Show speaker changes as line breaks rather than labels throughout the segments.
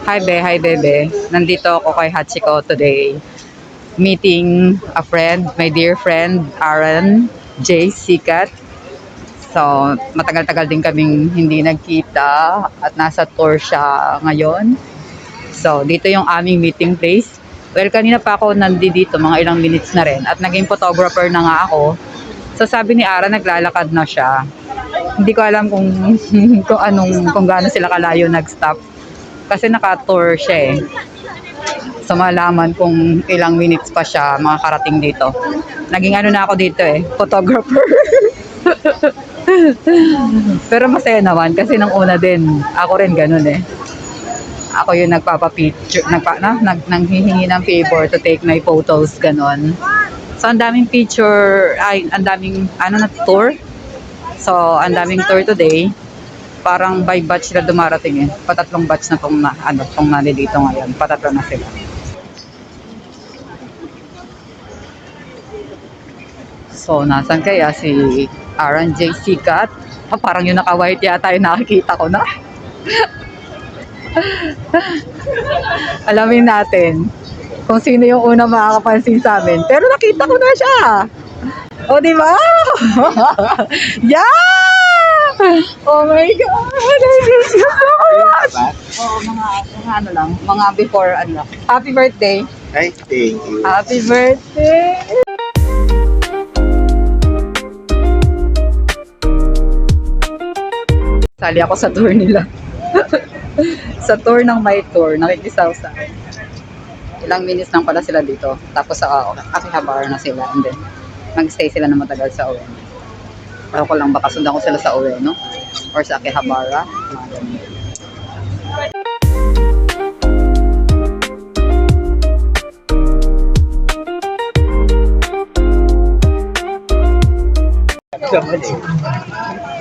Hi bebe. Nandito ako kay Hachiko today. Meeting a friend, my dear friend, Aaron J. Sikat. So, matagal-tagal din kaming hindi nagkita at nasa tour siya ngayon. So, dito yung aming meeting place. Well, kanina pa ako nandito, mga ilang minutes na rin. At naging photographer na nga ako. So, sabi ni Aaron, naglalakad na siya. Hindi ko alam kung kung gaano sila kalayo nag-stop. Kasi naka-tour siya eh. So malaman kung ilang minutes pa siya makakarating dito. Naging ano na ako dito eh, photographer. Pero masaya naman kasi nang una din, ako rin ganun eh. Ako yung nagpapa-picture, nanghihingi ng favor to take my photos, ganun. So ang daming picture, ang daming tour. So ang daming tour today. Parang by batch sila dumarating eh. Patatlong batch na tong nandito ngayon. Patatlo na sila. So, nasan kaya si Aaron J. Sikat? Parang yung naka-white yata yung nakikita ko na. Alamin natin kung sino yung unang makakapansin sa amin. Pero nakita ko na siya. O, di ba? Yeah! Oh my God! I miss you so much! Oo, mga before, Happy birthday!
Ay, thank you.
Happy birthday! Sali ako sa tour nila. Sa tour ng My Tour, nakikisaw sa ilang minutes lang pala sila dito. Tapos sa Akihabara na sila. And then, mag-stay sila na matagal sa Ueno. Pero ko lang baka sundan ko sila sa Ueno or sa Akihabara.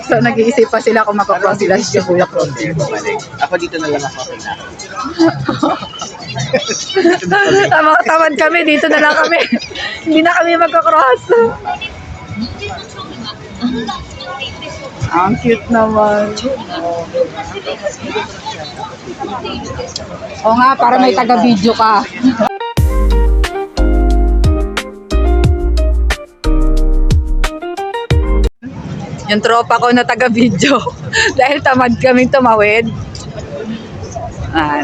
So nag-iisip pa sila kung makapross sila sa Shibuya Crossing.
Ako dito na lang ako.
Tamad kami, dito na lang kami. Hindi na kami magka-cross. Ang cute naman. Oo nga, para may taga-video ka. Yung tropa ko na taga-video. Dahil tamad kaming tumawid.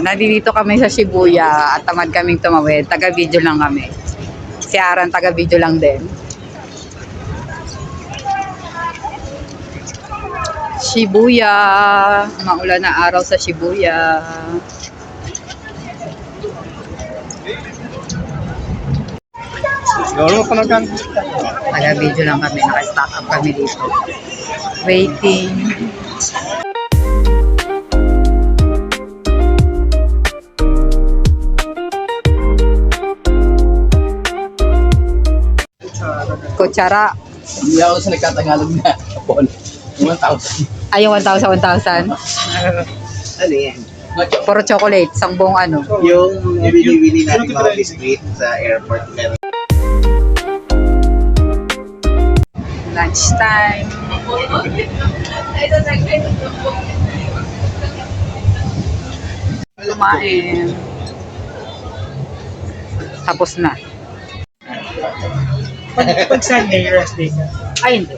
Nandito kami sa Shibuya at tamad kaming tumawid. Taga-video lang kami. Si Aaron taga-video lang din. Shibuya. Maulan na araw sa Shibuya.
Siguro ko lang.
Taga-video lang kami. Naka-stack up kami dito. Waiting. Kutsara.
Hindi ako sa nagtatagalog na. 1,000.
Ay, yung 1,000.
Ano yan?
Puro chocolate. Isang buong ano.
Yung bili-bili natin mga biscuit sa airport.
Lunch time. Kumain. Tapos na.
Pag Sunday, rest day ka.
Ay, hindi.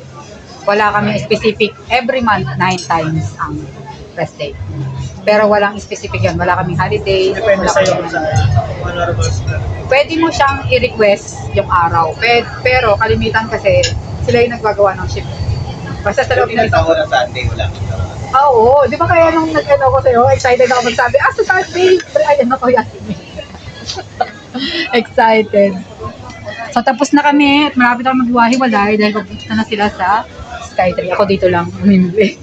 Wala kami specific. Every month, 9 times ang rest day. Pero walang specific yan. Wala kaming holiday.
Depende
Wala
sa'yo
kaming
kung saan. Honorable sila.
pwede mo siyang i-request yung araw. Pero kalimitan kasi sila yung nagbagawa ng shift. Basta sa loob
Hindi
ng
na na Sunday, wala.
Oo, di ba kaya nung nag-ano ko sa'yo, excited ako magsabi, sa Sunday! Pero ayan na ko, Yasmin. Excited. So tapos na kami at malapit ako maghiwa-hiwalay dahil papunta na sila sa Skytree. Ako dito lang, umimili.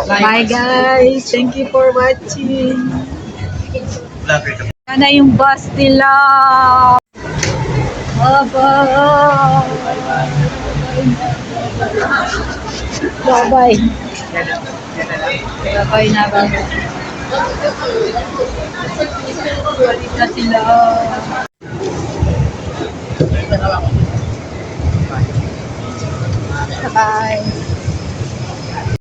Bye guys! Thank you for watching!
Vlogger ka.
Yan na yung bus nila! Bye-bye! Bye-bye! Bye-bye na ba? Balik na sila! Bye-bye!